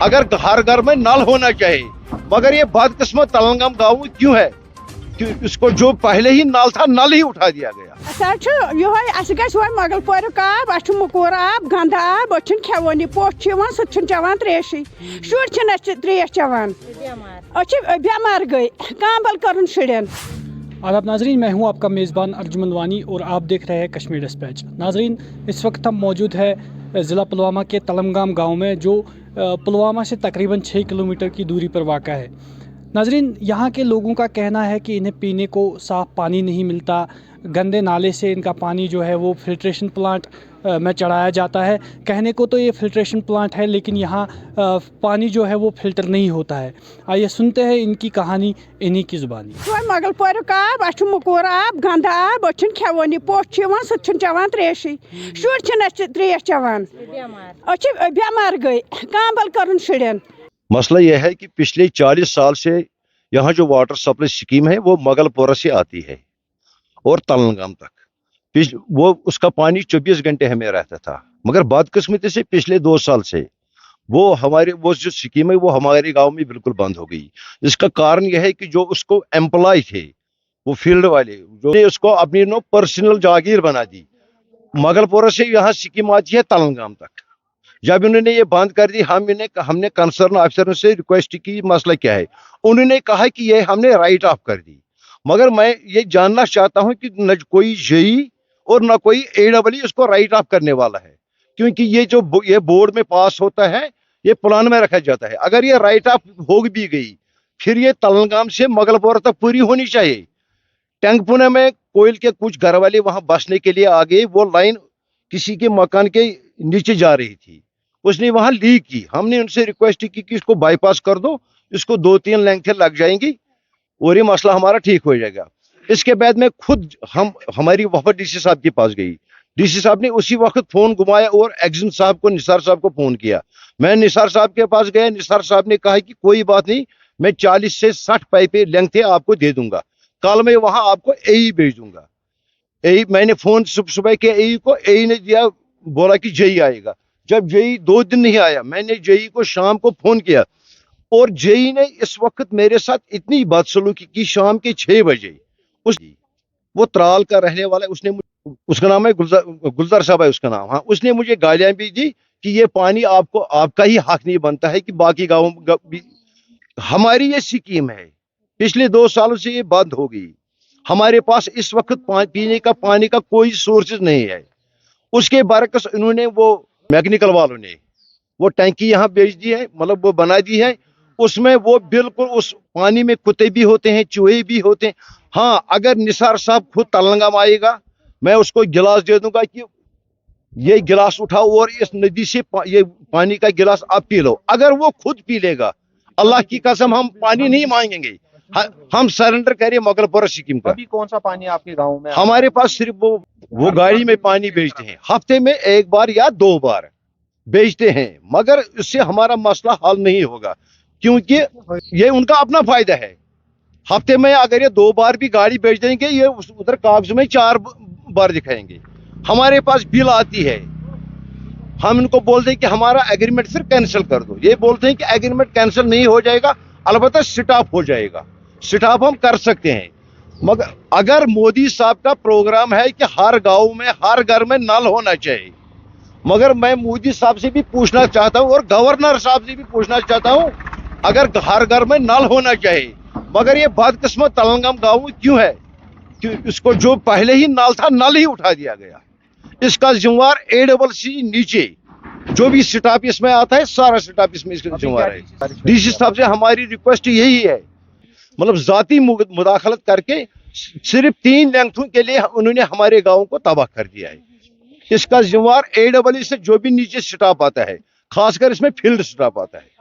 अगर हर घर में नल होना चाहिए, मगर ये बदकिस्मत तलंगम गाँव में क्यों है कि इसको जो पहले ही नल था नल ही उठा दिया गया। मोगल पोरुक आब मुकूर आब गंद आब खेवान पोष सह चवान त्रेशे शुर त्रेश चवान बेमार गई कांबल कर शुरन। आदाब नाजरीन, मैं हूं आपका मेज़बान अर्जुमंद वानी और आप देख रहे हैं कश्मीर डिस्पैच। नाजरीन, इस वक्त हम मौजूद है ज़िला पुलवामा के तलमगाम गांव में, जो पुलवामा से तकरीबन 6 किलोमीटर की दूरी पर वाक़ा है। नाजरीन, यहाँ के लोगों का कहना है कि इन्हें पीने को साफ़ पानी नहीं मिलता, गंदे नाले से इनका पानी जो है वो फिल्ट्रेशन प्लांट में चढ़ाया जाता है। कहने को तो ये फिल्ट्रेशन प्लांट है, लेकिन यहाँ पानी जो है वो फ़िल्टर नहीं होता है। आइए सुनते हैं इनकी कहानी इन्हीं की ज़ुबानी। मोगल पोरुक आब मुकूर आब गंद आब खेवान पोष सह चवान त्रेशे शुर त्रेश चवान बेमार गई कांबल कर शुरन। मसला यह है कि पिछले 40 साल से यहाँ जो वाटर सप्लाई स्कीम है वो मगलपोरा से आती है और तलंगाम तक वो उसका पानी 24 घंटे हमें रहता था, मगर बदकिस्मती से पिछले 2 साल से वो जो स्कीम है वो हमारे गांव में बिल्कुल बंद हो गई। इसका कारण यह है कि जो उसको एम्प्लॉय थे वो फील्ड वाले जो उसको अपनी पर्सनल जागीर बना दी। मगलपोरा से यहाँ स्कीम आती है तलंगाम तक। जब उन्होंने ये बंद कर दी, हमने कंसर्न ऑफिसरों से रिक्वेस्ट की मसला क्या है। उन्होंने कहा कि ये हमने राइट ऑफ कर दी, मगर मैं ये जानना चाहता हूं कि न कोई जेई और न कोई AEE उसको राइट ऑफ करने वाला है, क्योंकि ये बोर्ड में पास होता है, ये प्लान में रखा जाता है। अगर ये राइट ऑफ हो भी गई, फिर ये तलंगाम से मगलपोरा तक पूरी होनी चाहिए। टैंकपुने में कोयल के कुछ घर वाले वहां बसने के लिए आ गए, वो लाइन किसी के मकान के नीचे जा रही थी, उसने वहां लीक की। हमने उनसे रिक्वेस्ट की कि इसको बाईपास कर दो, इसको 2-3 लेंथें लग जाएंगी और ये मसला हमारा ठीक हो जाएगा। इसके बाद में खुद हमारी वफद DC साहब के पास गई। DC साहब ने उसी वक्त फोन घुमाया और एक्जन साहब को, निसार साहब को फोन किया। मैं निसार साहब के पास गया, निसार साहब ने कहा कि कोई बात नहीं, मैं 40 से 60 पाइपें लेंथें आपको दे दूंगा, कल मैं वहां आपको AE भेज दूंगा। मैंने फोन सुबह के AE को, AE ने दिया, बोला कि जेई आएगा। जब जेई 2 दिन नहीं आया, मैंने जेई को शाम को फोन किया और जेई ने इस वक्त मेरे साथ इतनी बदसलूकी की। शाम के 6 बजे वो त्राल का रहने वाला है, उसका नाम है गुलजार साहब है उसका नाम। हाँ, उसने मुझे गालियां भी दी कि ये पानी आपका ही हक नहीं बनता है कि बाकी गाँव भी। हमारी ये स्कीम है, पिछले 2 सालों से ये बंद हो गई। हमारे पास इस वक्त पीने का पानी का कोई सोर्सेज नहीं है। उसके बरकस इन्होंने, वो मैकेनिकल वालों ने वो टैंकी यहाँ बेच दी है, मतलब वो बना दी है। उसमें वो बिल्कुल उस पानी में कुत्ते भी होते हैं, चूहे भी होते हैं। हाँ, अगर निसार साहब खुद तलंगाम आएगा, मैं उसको गिलास दे दूंगा कि ये गिलास उठाओ और इस नदी से ये पानी का गिलास आप पी लो। अगर वो खुद पी लेगा, अल्लाह की कसम हम पानी नहीं मांगेंगे, हम सरेंडर करें मगलपोरा स्कीम का। अभी कौन सा पानी आपके गांव में? हमारे पास सिर्फ वो गाड़ी में पानी बेचते हैं, हफ्ते में 1 बार या 2 बार बेचते हैं, मगर इससे हमारा मसला हल नहीं होगा, क्योंकि ये उनका अपना फायदा है। हफ्ते में अगर ये 2 बार भी गाड़ी बेच देंगे, ये उधर कागज में 4 बार दिखाएंगे। हमारे पास बिल आती है, हम इनको बोलते हैं कि हमारा एग्रीमेंट फिर कैंसिल कर दो। ये बोलते हैं कि एग्रीमेंट कैंसिल नहीं हो जाएगा, अलबत्ता स्टॉप हो जाएगा। स्टॉप हम कर सकते हैं, मगर अगर मोदी साहब का प्रोग्राम है कि हर गाँव में हर घर में नल होना चाहिए, मगर मैं मोदी साहब से भी पूछना चाहता हूं और गवर्नर साहब से भी पूछना चाहता हूं, अगर हर घर में नल होना चाहिए, मगर ये बदकिस्मत तलंगाम गाँव में क्यों है कि इसको जो पहले ही नल था नल ही उठा दिया गया। इसका जिम्मेवार AEE नीचे जो भी स्टाफ इसमें आता है, सारा स्टाफ इसमें इसका जिम्मेवार है। DC साहब से हमारी रिक्वेस्ट यही है, मतलब जाती मुदाखलत करके सिर्फ 3 लेंथों के लिए उन्होंने हमारे गाँव को तबाह कर दिया है। इसका जिम्मेवार AEE से जो भी नीचे स्टाफ आता है, खासकर इसमें फील्ड स्टाफ आता है।